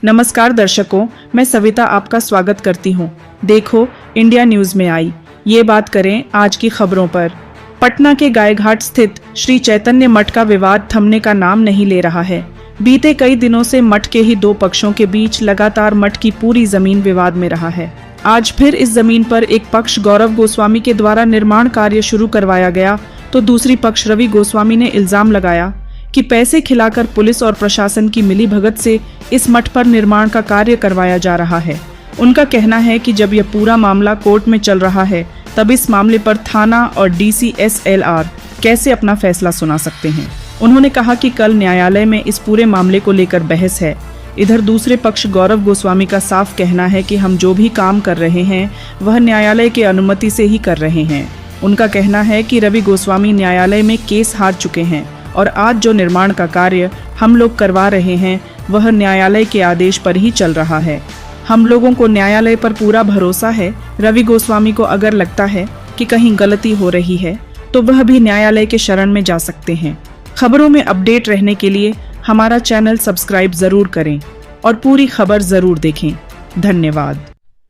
नमस्कार दर्शकों, मैं सविता आपका स्वागत करती हूँ। देखो इंडिया न्यूज में आई ये बात करें आज की खबरों पर। पटना के गायघाट स्थित श्री चैतन्य मठ का विवाद थमने का नाम नहीं ले रहा है। बीते कई दिनों से मठ के ही दो पक्षों के बीच लगातार मठ की पूरी जमीन विवाद में रहा है। आज फिर इस जमीन पर एक पक्ष गौरव गोस्वामी के द्वारा निर्माण कार्य शुरू करवाया गया तो दूसरी पक्ष रवि गोस्वामी ने इल्जाम लगाया कि पैसे खिलाकर पुलिस और प्रशासन की मिलीभगत से इस मठ पर निर्माण का कार्य करवाया जा रहा है। उनका कहना है कि जब यह पूरा मामला कोर्ट में चल रहा है तब इस मामले पर थाना और DCSLR कैसे अपना फैसला सुना सकते हैं। उन्होंने कहा कि कल न्यायालय में इस पूरे मामले को लेकर बहस है। इधर दूसरे पक्ष गौरव गोस्वामी का साफ कहना है कि हम जो भी काम कर रहे हैं वह न्यायालय की अनुमति से ही कर रहे हैं। उनका कहना है कि रवि गोस्वामी न्यायालय में केस हार चुके हैं और आज जो निर्माण का कार्य हम लोग करवा रहे हैं वह न्यायालय के आदेश पर ही चल रहा है। हम लोगों को न्यायालय पर पूरा भरोसा है। रवि गोस्वामी को अगर लगता है कि कहीं गलती हो रही है तो वह भी न्यायालय के शरण में जा सकते हैं। खबरों में अपडेट रहने के लिए हमारा चैनल सब्सक्राइब जरूर करें और पूरी खबर जरूर देखें। धन्यवाद।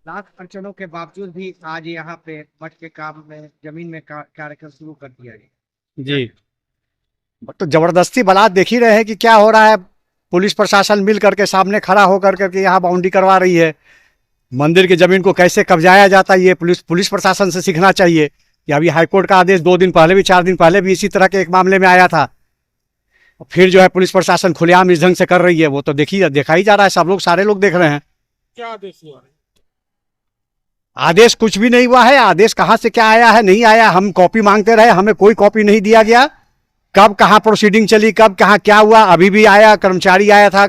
लाख अड़चनों के बावजूद भी आज यहाँ पे मठ के काम में जमीन में कार्यक्रम शुरू कर दिया गया। जी, तो जबरदस्ती बलात् देख ही रहे हैं कि क्या हो रहा है। पुलिस प्रशासन मिल करके सामने खड़ा होकर करके यहाँ बाउंड्री करवा रही है। मंदिर की जमीन को कैसे कब्जाया जाता है ये पुलिस प्रशासन से सीखना चाहिए। कि अभी हाईकोर्ट का आदेश 2 दिन पहले भी 4 दिन पहले भी इसी तरह के एक मामले में आया था। फिर जो है पुलिस प्रशासन खुलेआम इस ढंग से कर रही है, वो तो देखा ही जा रहा है। सब लोग, सारे लोग देख रहे हैं। क्या आदेश हुआ है? आदेश कुछ भी नहीं हुआ है। आदेश कहाँ से क्या आया है, नहीं आया। हम कॉपी मांगते रहे, हमें कोई कॉपी नहीं दिया गया। कब कहाँ प्रोसीडिंग चली, कब कहाँ क्या हुआ। अभी भी आया, कर्मचारी आया था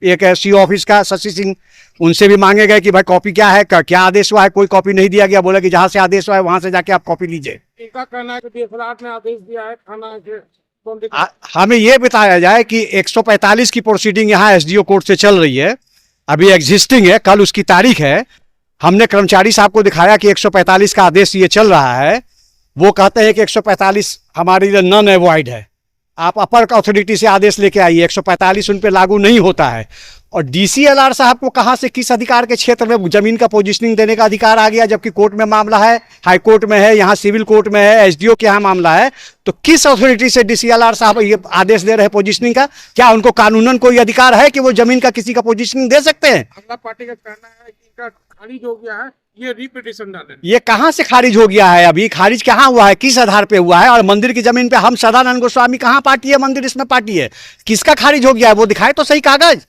एक CO ऑफिस का, शशि सिंह, उनसे भी मांगे गए कि भाई कॉपी क्या है, क्या आदेश हुआ है। कोई कॉपी नहीं दिया गया। बोला कि जहां से आदेश हुआ है वहां से जाके आप कॉपी लीजिए। इनका कहना है कि DSLR ने आदेश दिया है थाना के। हमें यह बताया जाए कि 145 की प्रोसीडिंग यहाँ SDO कोर्ट से चल रही है, अभी एग्जिस्टिंग है, कल उसकी तारीख है। हमने कर्मचारी साहब को दिखाया कि 145 का आदेश ये चल रहा है। वो कहते हैं कि 145 हमारी नॉन एवॉइड है। आप अपर अथॉरिटी से आदेश लेके आइए, 145 उन पे लागू नहीं होता है। और DCLR साहब को कहां से, किस अधिकार के क्षेत्र में जमीन का पोजीशनिंग देने का अधिकार आ गया, जबकि कोर्ट में मामला है, हाई कोर्ट में है, यहाँ सिविल कोर्ट में है, SDO के यहाँ मामला है। तो किस अथॉरिटी से DCLR साहब ये आदेश दे रहे हैं पोजीशनिंग का? क्या उनको कानूनन कोई अधिकार है कि वो जमीन का किसी का पोजीशनिंग दे सकते हैं? अगला पार्टी का कहना है कि इनका खारिज हो गया है, ये रिपिटिशन डाले। ये कहां से खारिज हो गया है? अभी खारिज कहां हुआ है, किस आधार पे हुआ है? और मंदिर की जमीन पे हम सदानंद गोस्वामी कहां पार्टी है, मंदिर इसमें पार्टी है? किसका खारिज हो गया है वो दिखाए तो सही कागज।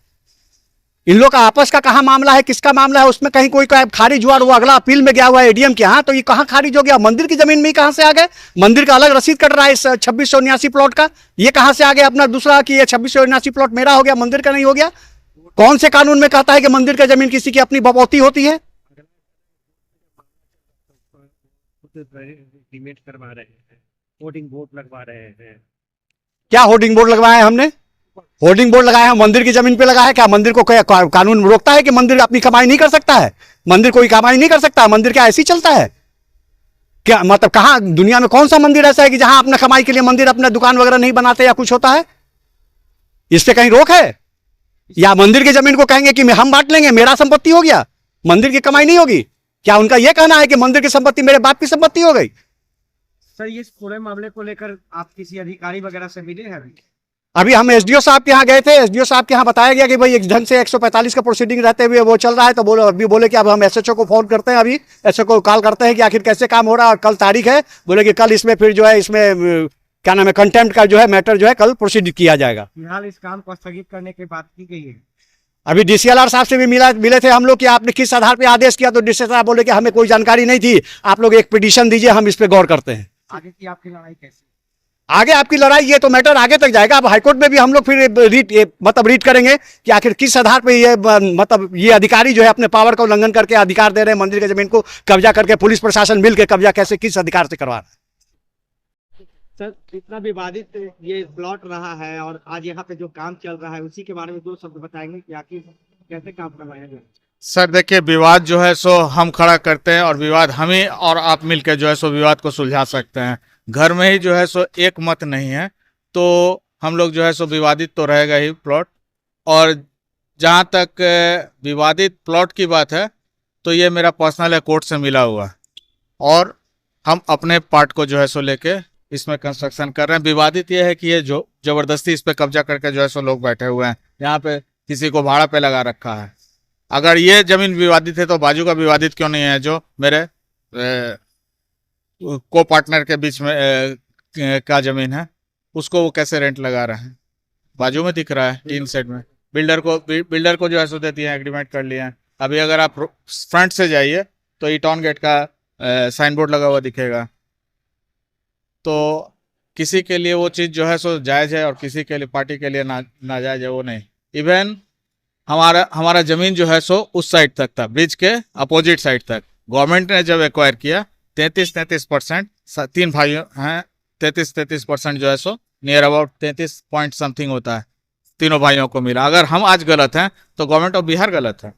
इन लोग का आपस का कहां मामला है, किसका मामला है? उसमें कहीं कोई खारिज हुआ और वो अगला अपील में गया हुआ है ADM के यहाँ, तो ये कहां खारिज हो गया? मंदिर की जमीन में ही कहां से आ गए? मंदिर का अलग रसीद कट रहा है इस 2679 प्लॉट का, ये कहां से आ गया अपना दूसरा कि ये 2679 प्लॉट मेरा हो गया, मंदिर का नहीं हो गया? कौन से कानून में कहता है कि मंदिर का जमीन किसी की अपनी बपौती होती है? डिमेट करवा रहे हैं, होर्डिंग बोर्ड लगवा रहे हैं। क्या होर्डिंग बोर्ड लगवाया है हमने? होर्डिंग बोर्ड लगाया है मंदिर की जमीन पे लगाया है। क्या मंदिर को कानून रोकता है कि मंदिर अपनी कमाई नहीं कर सकता है? मंदिर कोई कमाई नहीं कर सकता? मंदिर क्या ऐसे ही चलता है क्या? मतलब कहां दुनिया में कौन सा मंदिर ऐसा है कि जहां अपने कमाई के लिए मंदिर अपना दुकान वगैरह नहीं बनाते या कुछ होता है? इस पे कहीं रोक है? या मंदिर की जमीन को कहेंगे कि हम बांट लेंगे, मेरा संपत्ति हो गया, मंदिर की कमाई नहीं होगी? क्या उनका यह कहना है कि मंदिर की संपत्ति मेरे बाप की संपत्ति हो गई? सर, ये पूरे मामले को लेकर आप किसी अधिकारी वगैरह से मिले हैं? अभी हम SDO साहब के यहाँ गए थे। SDO साहब के यहाँ बताया गया कि भाई एक ढंग से 145 का प्रोसीडिंग रहते हुए वो चल रहा है। तो बोले कि अब हम SHO को फोन करते हैं, अभी SHO को कॉल करते हैं कि आखिर कैसे काम हो रहा है। और कल तारीख है, बोले कि कल इसमें फिर जो है इसमें क्या नाम है, कंटेम्प्ट का जो है मैटर जो है कल प्रोसीड किया जाएगा। फिलहाल इस काम को स्थगित करने की बात की गई है। अभी DCLR साहब से भी मिले थे हम लोग कि आपने किस आधार पर आदेश किया, तो DCLR साहब बोले कि हमें कोई जानकारी नहीं थी, आप लोग एक पिटीशन दीजिए, हम इस पर गौर करते हैं। आगे की आपकी लड़ाई कैसी? आगे आपकी लड़ाई, ये तो मैटर आगे तक जाएगा। अब हाईकोर्ट में भी हम लोग फिर रीड करेंगे कि आखिर किस आधार पे ये ये अधिकारी जो है अपने पावर का उल्लंघन करके अधिकार दे रहे हैं मंदिर की जमीन को कब्जा करके, पुलिस प्रशासन मिलकर कब्जा कैसे, किस अधिकार से करवा रहा है। सर, इतना विवादित ये प्लॉट रहा है और आज यहाँ पे जो काम चल रहा है उसी के बारे में 2 शब्द बताएंगे कि आखिर कैसे काम करवाया जाए। सर देखिए, विवाद जो है सो हम खड़ा करते हैं और विवाद हमें और आप मिलकर जो है सो विवाद को सुलझा सकते हैं। घर में ही जो है सो एक मत नहीं है, तो हम लोग जो है सो विवादित तो रहेगा ही प्लॉट। और जहाँ तक विवादित प्लॉट की बात है तो ये मेरा पर्सनल है, कोर्ट से मिला हुआ है और हम अपने पार्ट को जो है सो लेके इसमें कंस्ट्रक्शन कर रहे हैं। विवादित ये है कि ये जो जबरदस्ती इस पे कब्जा करके जो है सो लोग बैठे हुए हैं, यहाँ पे किसी को भाड़ा पे लगा रखा है। अगर ये जमीन विवादित है तो बाजू का विवादित क्यों नहीं है, जो मेरे को पार्टनर के बीच में का जमीन है, उसको वो कैसे रेंट लगा रहे हैं? बाजू में दिख रहा है तीन साइड में। बिल्डर को जो है सो देती है, एग्रीमेंट कर लिया है। अभी अगर आप फ्रंट से जाइए तो ईटॉन गेट का साइन बोर्ड लगा हुआ दिखेगा। तो किसी के लिए वो चीज़ जो है सो जायज़ है और किसी के लिए, पार्टी के लिए नाजायज है, वो नहीं। इवन हमारा ज़मीन जो है सो उस साइड तक था, ब्रिज के अपोजिट साइड तक। गवर्नमेंट ने जब एक्वायर किया 33% तीन भाइयों हैं, 33% जो है so near about 33 point something होता है, तीनों भाइयों को मिला। अगर हम आज गलत हैं तो गवर्नमेंट ऑफ बिहार गलत है,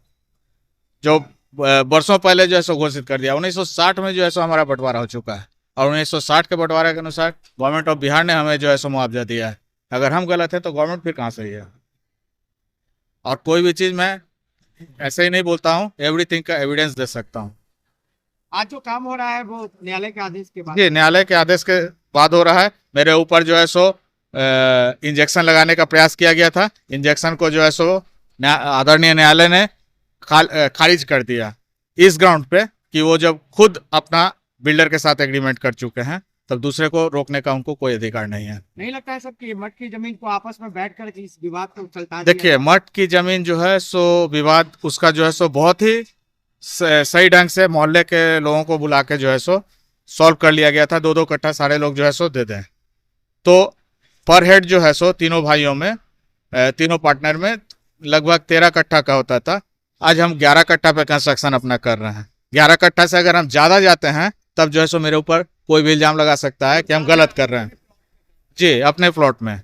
जो बरसों पहले जो है सो घोषित कर दिया। 1960 में जो है सो हमारा बंटवारा हो चुका है और 1960 के बंटवारे के अनुसार गवर्नमेंट ऑफ बिहार ने हमें जो है सो मुआवजा दिया है। अगर हम गलत हैं तो गवर्नमेंट फिर कहाँ सही है? और कोई भी चीज़ मैं ऐसे ही नहीं बोलता हूँ, एवरीथिंग का एविडेंस दे सकता हूँ। आज जो काम हो रहा है वो न्यायालय के आदेश के बाद? जी, न्यायालय के आदेश के बाद हो रहा है। मेरे ऊपर जो है सो इंजेक्शन लगाने का प्रयास किया गया था। इंजेक्शन को जो है सो आदरणीय न्यायालय ने खारिज कर दिया इस ग्राउंड पे कि वो जब खुद अपना बिल्डर के साथ एग्रीमेंट कर चुके हैं तब दूसरे को रोकने का उनको कोई अधिकार नहीं है। नहीं लगता है सब कि मठ की जमीन को आपस में बैठकर इस विवाद को चलता? देखिए, मठ की जमीन जो है सो विवाद उसका जो है सो बहुत ही सही ढंग से मोहल्ले के लोगों को बुला के जो है सो सॉल्व कर लिया गया था। 2-2 कट्ठा सारे लोग जो है सो दे दें। तो पर हेड जो है सो तीनों भाइयों में, तीनों पार्टनर में लगभग 13 कट्ठा का होता था। आज हम 11 कट्ठा पे कंस्ट्रक्शन अपना कर रहे हैं। 11 कट्ठा से अगर हम ज़्यादा जाते हैं तब जो है सो मेरे ऊपर कोई भी इल्ज़ाम लगा सकता है कि हम गलत कर रहे हैं। जी, अपने प्लॉट में